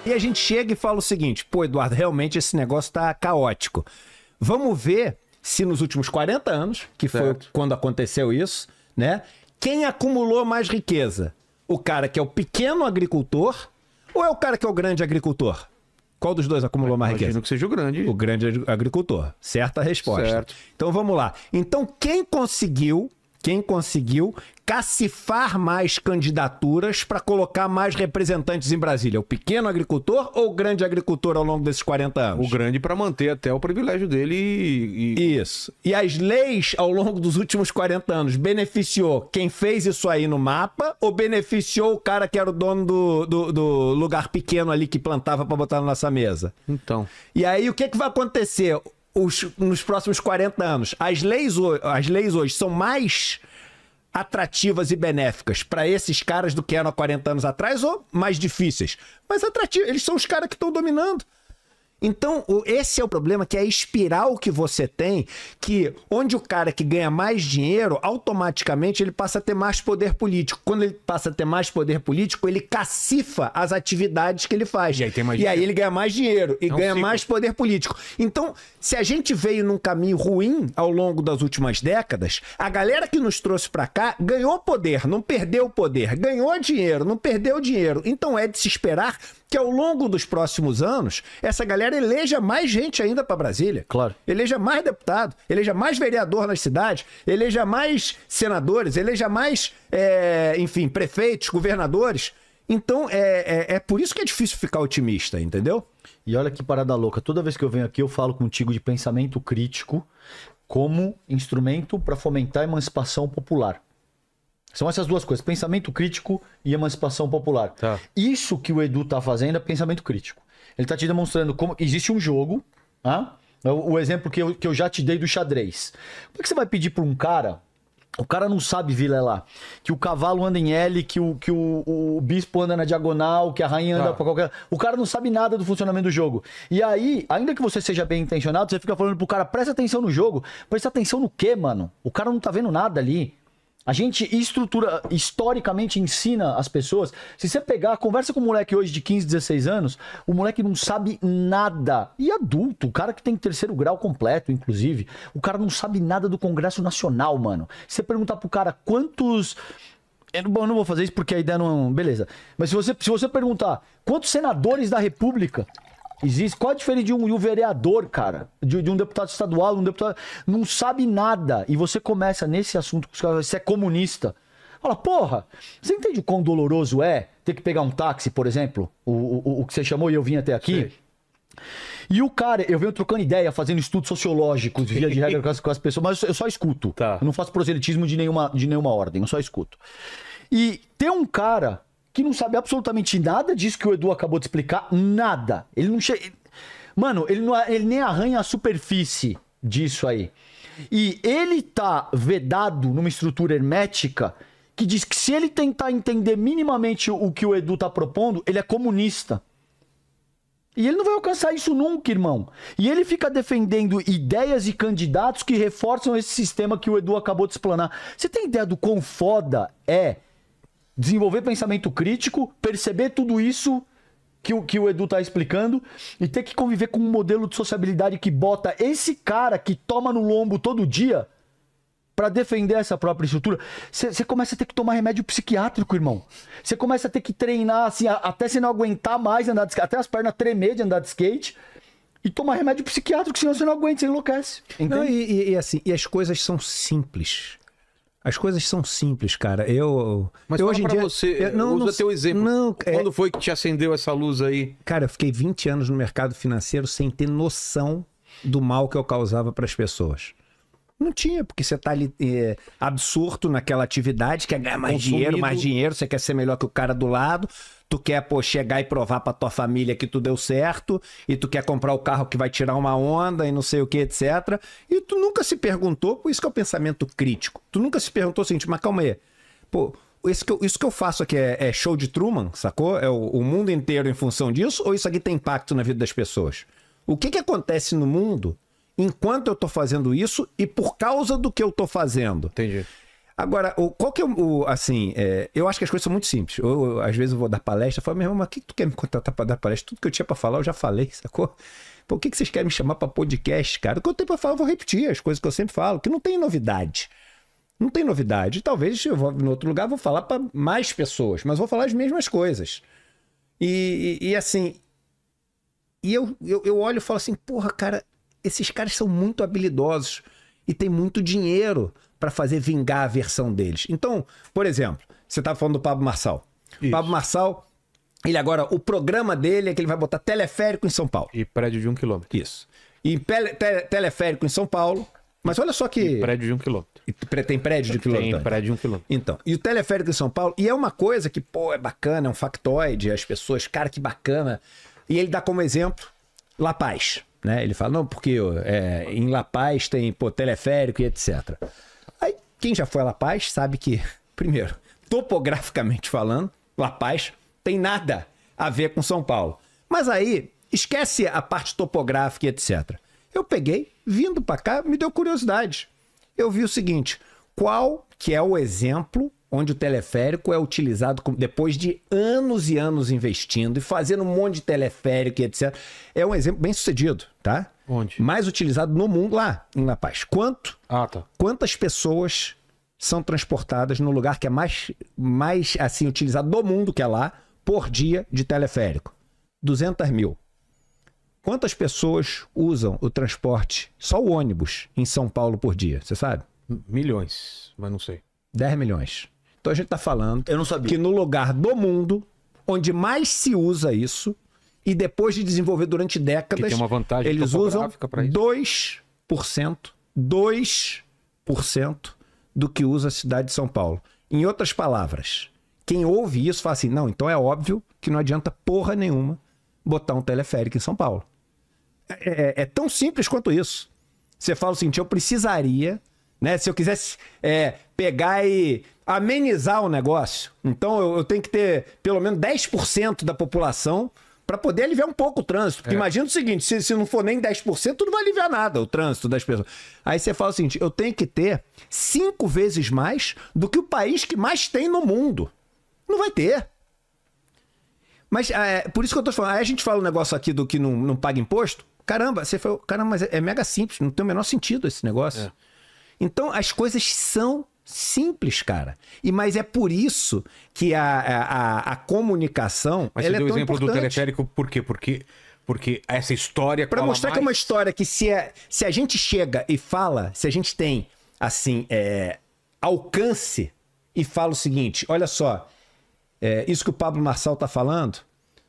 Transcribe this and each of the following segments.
E a gente chega e fala o seguinte, pô, Eduardo, realmente esse negócio tá caótico. Vamos ver se nos últimos 40 anos, que foi quando aconteceu isso, né? Quem acumulou mais riqueza? O cara que é o pequeno agricultor ou é o cara que é o grande agricultor? Qual dos dois acumulou mais riqueza? Imagino que seja o grande. O grande agricultor. Certa resposta. Certo. Então vamos lá. Então quem conseguiu cacifar mais candidaturas para colocar mais representantes em Brasília? O pequeno agricultor ou o grande agricultor ao longo desses 40 anos? O grande para manter até o privilégio dele Isso. E as leis ao longo dos últimos 40 anos beneficiou quem fez isso aí no mapa ou beneficiou o cara que era o dono do lugar pequeno ali que plantava para botar na nossa mesa? Então. E aí o que vai acontecer nos próximos 40 anos? As leis hoje são mais atrativas e benéficas para esses caras do que eram há 40 anos atrás ou mais difíceis? Mas atrativos, eles são os caras que estão dominando. Então, esse é o problema, que é a espiral que você tem, que onde o cara que ganha mais dinheiro, automaticamente ele passa a ter mais poder político. Quando ele passa a ter mais poder político, ele cacifa as atividades que ele faz. E aí ele ganha mais dinheiro e ganha mais poder político. Então, se a gente veio num caminho ruim ao longo das últimas décadas, a galera que nos trouxe pra cá ganhou poder, não perdeu poder. Ganhou dinheiro, não perdeu dinheiro. Então é de se esperar que ao longo dos próximos anos, essa galera eleja mais gente ainda para Brasília. Claro. Eleja mais deputado, eleja mais vereador nas cidades, eleja mais senadores, eleja mais, enfim, prefeitos, governadores. Então, é por isso que é difícil ficar otimista, entendeu? E olha que parada louca. Toda vez que eu venho aqui, eu falo contigo de pensamento crítico como instrumento para fomentar a emancipação popular. São essas duas coisas, pensamento crítico e emancipação popular. Tá. Isso que o Edu tá fazendo é pensamento crítico. Ele tá te demonstrando como existe um jogo, tá? O exemplo que eu já te dei do xadrez. Como é que você vai pedir para um cara, o cara não sabe, Vilela, que o cavalo anda em L, que o bispo anda na diagonal, que a rainha anda pra qualquer... O cara não sabe nada do funcionamento do jogo. E aí, ainda que você seja bem intencionado, você fica falando pro cara, presta atenção no jogo. Presta atenção no quê, mano? O cara não tá vendo nada ali. A gente historicamente ensina as pessoas. Se você pegar, conversa com um moleque hoje de 15, 16 anos, o moleque não sabe nada. E adulto, o cara que tem terceiro grau completo, inclusive, o cara não sabe nada do Congresso Nacional, mano. Se você perguntar pro cara quantos... Bom, eu não vou fazer isso porque a ideia não... Beleza. Mas se você perguntar quantos senadores da República... Existe. Qual a diferença de um vereador, cara? De um deputado estadual, um deputado... Não sabe nada. E você começa nesse assunto, você é comunista. Fala, porra, você entende o quão doloroso é ter que pegar um táxi, por exemplo? O que você chamou e eu vim até aqui? Sim. E o cara, eu venho trocando ideia, fazendo estudos sociológicos, via de regra com as pessoas, mas eu só escuto. Tá. Eu não faço proselitismo de nenhuma ordem, eu só escuto. E tem um cara... que não sabe absolutamente nada disso que o Edu acabou de explicar, nada. Ele não chega... Mano, ele nem arranha a superfície disso aí. E ele tá vedado numa estrutura hermética que diz que se ele tentar entender minimamente o que o Edu tá propondo, ele é comunista. E ele não vai alcançar isso nunca, irmão. E ele fica defendendo ideias e candidatos que reforçam esse sistema que o Edu acabou de explanar. Você tem ideia do quão foda é desenvolver pensamento crítico, perceber tudo isso que o Edu tá explicando e ter que conviver com um modelo de sociabilidade que bota esse cara que toma no lombo todo dia pra defender essa própria estrutura? Você começa a ter que tomar remédio psiquiátrico, irmão. Você começa a ter que treinar, assim, até você não aguentar mais andar de skate, até as pernas tremer de andar de skate e tomar remédio psiquiátrico, senão você não aguenta, você enlouquece. Não, assim, e as coisas são simples. As coisas são simples, cara. Mas hoje em dia você, usa teu exemplo. Quando foi que te acendeu essa luz aí? Cara, eu fiquei 20 anos no mercado financeiro sem ter noção do mal que eu causava para as pessoas. Não tinha, porque você tá ali absorto naquela atividade, quer ganhar mais dinheiro, você quer ser melhor que o cara do lado, tu quer, chegar e provar pra tua família que tu deu certo, e tu quer comprar o carro que vai tirar uma onda e não sei o que, etc. E tu nunca se perguntou, por isso que é o pensamento crítico, tu nunca se perguntou o seguinte, mas calma aí, isso que eu faço aqui é show de Truman, sacou? É o mundo inteiro em função disso, ou isso aqui tem impacto na vida das pessoas? O que acontece no mundo enquanto eu tô fazendo isso e por causa do que eu tô fazendo? Entendi. Agora, qual que é assim, eu acho que as coisas são muito simples. Às vezes eu vou dar palestra, eu falo, meu irmão, mas o que tu quer me contratar pra dar palestra? Tudo que eu tinha pra falar, eu já falei, sacou? Por que vocês querem me chamar pra podcast, cara? O que eu tenho pra falar, eu vou repetir as coisas que eu sempre falo, que não tem novidade. Não tem novidade. Talvez eu vou em outro lugar, vou falar pra mais pessoas, mas vou falar as mesmas coisas. E assim, eu olho e falo assim, porra, cara, esses caras são muito habilidosos e tem muito dinheiro para fazer vingar a versão deles. Então, por exemplo, você estava falando do Pablo Marçal. O Pablo Marçal, ele agora, o programa dele é que ele vai botar teleférico em São Paulo. E prédio de 1 quilômetro. Isso. E teleférico em São Paulo, mas olha só que... E prédio de 1 quilômetro. Tem prédio de 1 quilômetro? Tem prédio de 1 quilômetro. Então, e o teleférico em São Paulo, e é uma coisa que, pô, é bacana, é um factoide, as pessoas, cara, que bacana. E ele dá como exemplo La Paz, né? Ele fala, não, porque em La Paz tem, pô, teleférico e etc. Aí, quem já foi a La Paz sabe que, primeiro, topograficamente falando, La Paz tem nada a ver com São Paulo. Mas aí, esquece a parte topográfica e etc. Eu peguei, vindo pra cá, me deu curiosidade. Eu vi o seguinte, qual que é o exemplo onde o teleférico é utilizado depois de anos e anos investindo e fazendo um monte de teleférico e etc. É um exemplo bem sucedido, tá? Onde? Mais utilizado no mundo, lá em La Paz. Quantas pessoas são transportadas no lugar que é mais assim, utilizado do mundo, que é lá, por dia de teleférico? 200 mil. Quantas pessoas usam o transporte, só o ônibus, em São Paulo por dia? Você sabe? Milhões, mas não sei. 10 milhões. Então a gente está falando Eu não sabia. que no lugar do mundo onde mais se usa isso, e depois de desenvolver durante décadas, que tem uma vantagem eles usam para isso. 2% do que usa a cidade de São Paulo. Em outras palavras, quem ouve isso fala assim, não, então é óbvio que não adianta porra nenhuma botar um teleférico em São Paulo. É tão simples quanto isso. Você fala o seguinte, eu precisaria, né, se eu quisesse pegar e amenizar o negócio, então eu tenho que ter pelo menos 10% da população para poder aliviar um pouco o trânsito. Porque imagina o seguinte, se não for nem 10%, não vai aliviar nada o trânsito das pessoas. Aí você fala o seguinte, eu tenho que ter 5 vezes mais do que o país que mais tem no mundo. Não vai ter. Mas por isso que eu tô falando, aí a gente fala um negócio aqui do que não paga imposto. Caramba, você falou, caramba, mas é mega simples, não tem o menor sentido esse negócio. Então as coisas são simples, cara. Mas é por isso que a comunicação. Mas ela você deu é tão o exemplo importante. do teleférico, por quê? Porque essa história. Para mostrar que é uma história que se a gente chega e fala, se a gente tem assim alcance e fala o seguinte, olha só, isso que o Pablo Marçal tá falando,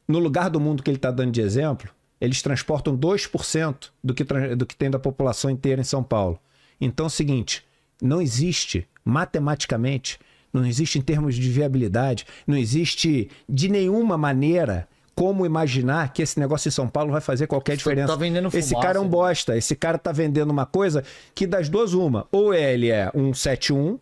no lugar do mundo que ele tá dando de exemplo, eles transportam 2% do que tem da população inteira em São Paulo. Então é o seguinte, não existe matematicamente, não existe em termos de viabilidade, não existe de nenhuma maneira como imaginar que esse negócio em São Paulo vai fazer qualquer diferença. Tá vendendo fumaça, esse cara é um bosta, esse cara tá vendendo uma coisa que das duas uma, ou ele é um 71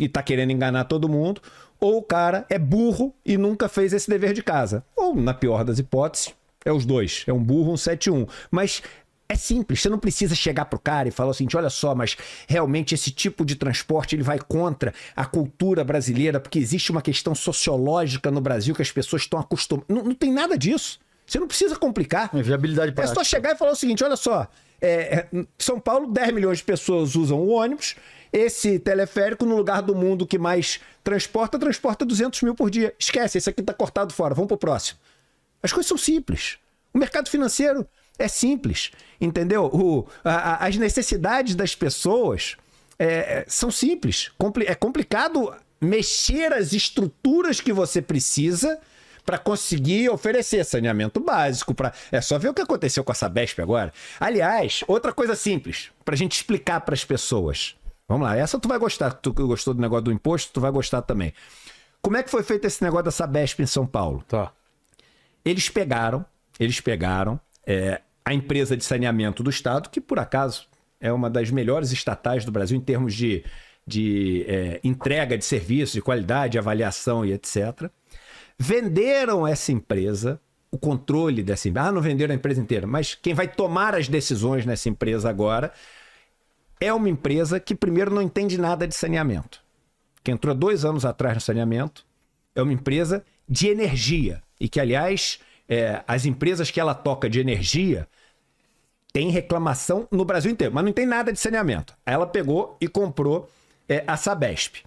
e tá querendo enganar todo mundo, ou o cara é burro e nunca fez esse dever de casa. Ou, na pior das hipóteses, é os dois. É um burro, um 71. Mas é simples, você não precisa chegar pro cara e falar assim, olha só, mas realmente esse tipo de transporte ele vai contra a cultura brasileira, porque existe uma questão sociológica no Brasil que as pessoas estão acostumadas. Não tem nada disso. Você não precisa complicar. É viabilidade prática. É só chegar e falar o seguinte, olha só, São Paulo, 10 milhões de pessoas usam o ônibus, esse teleférico, no lugar do mundo que mais transporta 200 mil por dia. Esquece, esse aqui tá cortado fora, vamos pro próximo. As coisas são simples. O mercado financeiro é simples, entendeu? As necessidades das pessoas são simples. É complicado mexer as estruturas que você precisa para conseguir oferecer saneamento básico. É só ver o que aconteceu com a Sabesp agora. Aliás, outra coisa simples, para a gente explicar para as pessoas. Vamos lá, essa tu vai gostar. Tu que gostou do negócio do imposto, tu vai gostar também. Como é que foi feito esse negócio da Sabesp em São Paulo? Tá. Eles pegaram a empresa de saneamento do Estado, que por acaso é uma das melhores estatais do Brasil em termos de entrega de serviços, de qualidade, avaliação e etc. Venderam essa empresa, o controle dessa empresa. Não venderam a empresa inteira, mas quem vai tomar as decisões nessa empresa agora é uma empresa que, primeiro, não entende nada de saneamento. Que entrou 2 anos atrás no saneamento. É uma empresa de energia. E que, aliás, as empresas que ela toca de energia tem reclamação no Brasil inteiro, mas não tem nada de saneamento. Aí ela pegou e comprou a Sabesp.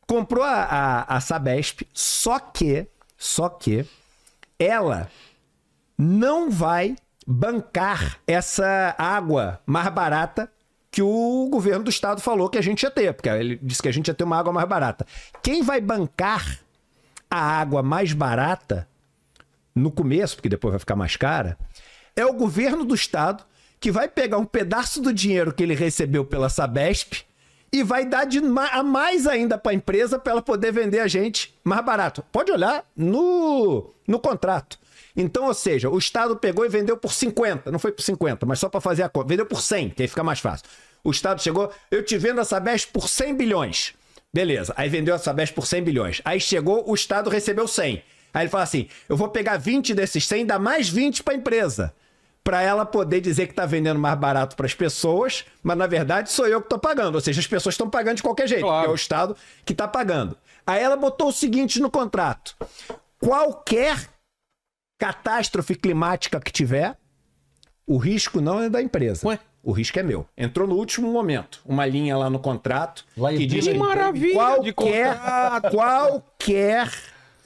Comprou a Sabesp, só que ela não vai bancar essa água mais barata que o governo do estado falou que a gente ia ter, porque ele disse que a gente ia ter uma água mais barata. Quem vai bancar a água mais barata no começo, porque depois vai ficar mais cara, é o governo do estado que vai pegar um pedaço do dinheiro que ele recebeu pela Sabesp e vai dar a mais ainda para a empresa para ela poder vender a gente mais barato. Pode olhar no contrato. Então, ou seja, o Estado pegou e vendeu por 50. Não foi por 50, mas só para fazer a conta. Vendeu por 100, que aí fica mais fácil. O Estado chegou, eu te vendo a Sabesp por 100 bilhões. Beleza, aí vendeu a Sabesp por 100 bilhões. Aí chegou, o Estado recebeu 100. Aí ele fala assim, eu vou pegar 20 desses 100 e dar mais 20 para a empresa. Para ela poder dizer que está vendendo mais barato para as pessoas, mas na verdade sou eu que estou pagando. Ou seja, as pessoas estão pagando de qualquer jeito, claro, porque é o Estado que está pagando. Aí ela botou o seguinte no contrato. Qualquer catástrofe climática que tiver, o risco não é da empresa. Ué? O risco é meu. Entrou no último momento. Uma linha lá no contrato. Lá que diz que maravilha de contrato.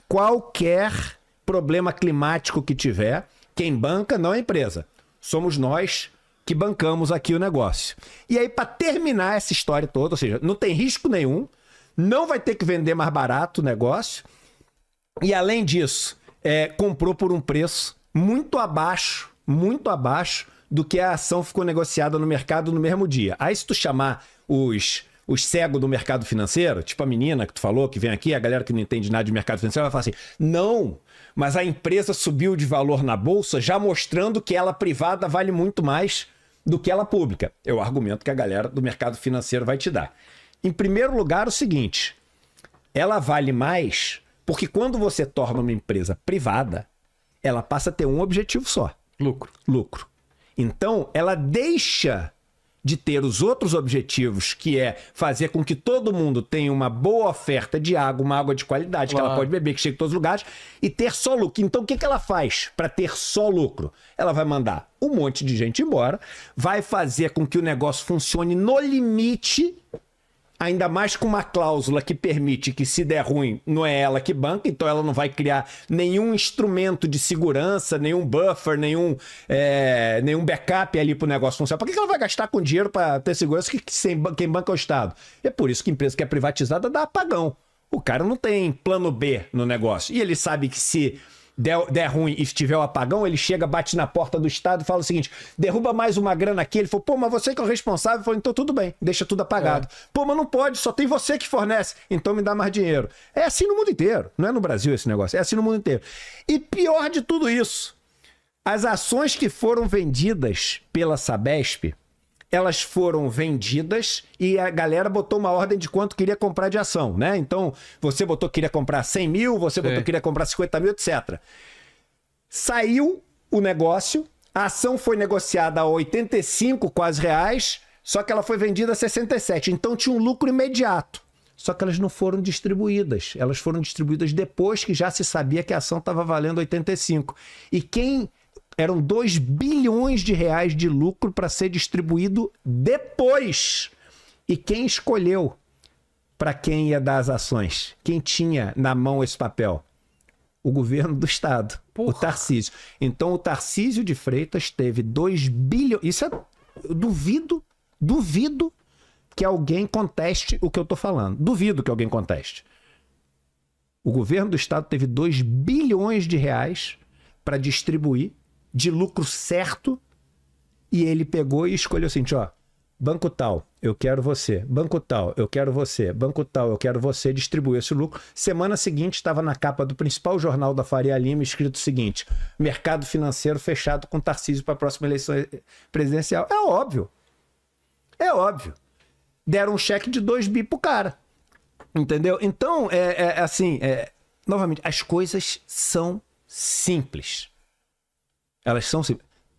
Qualquer problema climático que tiver, quem banca não é a empresa. Somos nós que bancamos aqui o negócio. E aí, para terminar essa história toda, ou seja, não tem risco nenhum, não vai ter que vender mais barato o negócio, e além disso, comprou por um preço muito abaixo do que a ação ficou negociada no mercado no mesmo dia. Aí, se tu chamar os cegos do mercado financeiro, tipo a menina que tu falou, que vem aqui, a galera que não entende nada de mercado financeiro, vai falar assim, não, mas a empresa subiu de valor na bolsa, já mostrando que ela privada vale muito mais do que ela pública. É o argumento que a galera do mercado financeiro vai te dar. Em primeiro lugar, o seguinte, ela vale mais porque quando você torna uma empresa privada, ela passa a ter um objetivo só. Lucro. Então, ela deixa de ter os outros objetivos, que é fazer com que todo mundo tenha uma boa oferta de água, uma água de qualidade, que ela pode beber, que chegue em todos os lugares, e ter só lucro. Então, o que ela faz para ter só lucro? Ela vai mandar um monte de gente embora, vai fazer com que o negócio funcione no limite, ainda mais com uma cláusula que permite que, se der ruim, não é ela que banca, então ela não vai criar nenhum instrumento de segurança, nenhum buffer, nenhum backup ali para o negócio funcionar. Por que ela vai gastar com dinheiro para ter segurança que quem banca é o Estado? É por isso que empresa que é privatizada dá apagão. O cara não tem plano B no negócio. E ele sabe que se der ruim e tiver o apagão, ele chega, bate na porta do Estado e fala o seguinte, derruba mais uma grana aqui. Ele falou, pô, mas você que é o responsável. Ele falou, então tudo bem, deixa tudo apagado. Pô, mas não pode, só tem você que fornece, então me dá mais dinheiro. É assim no mundo inteiro, não é no Brasil esse negócio, é assim no mundo inteiro. E pior de tudo isso, as ações que foram vendidas pela Sabesp, elas foram vendidas e a galera botou uma ordem de quanto queria comprar de ação, né? Então, você botou que queria comprar 100 mil, você botou que queria comprar 50 mil, etc. Saiu o negócio, a ação foi negociada a 85 quase reais, só que ela foi vendida a 67. Então, tinha um lucro imediato. Só que elas não foram distribuídas. Elas foram distribuídas depois que já se sabia que a ação estava valendo 85. E eram 2 bilhões de reais de lucro para ser distribuído depois. E quem escolheu para quem ia dar as ações? Quem tinha na mão esse papel? O governo do Estado, o Tarcísio. Então, o Tarcísio de Freitas teve 2 bilhões... Isso é... Eu duvido que alguém conteste o que eu estou falando. Duvido que alguém conteste. O governo do Estado teve 2 bilhões de reais para distribuir de lucro certo, e ele pegou e escolheu assim, banco tal, eu quero você, banco tal, eu quero você, banco tal, eu quero você, distribuiu esse lucro. Semana seguinte estava na capa do principal jornal da Faria Lima escrito o seguinte, mercado financeiro fechado com Tarcísio para a próxima eleição presidencial. É óbvio. Deram um cheque de 2 bi pro cara. Entendeu? Então, novamente, as coisas são simples. Elas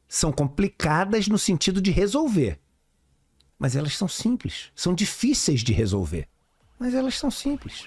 são complicadas no sentido de resolver. Mas elas são simples. São difíceis de resolver. Mas elas são simples.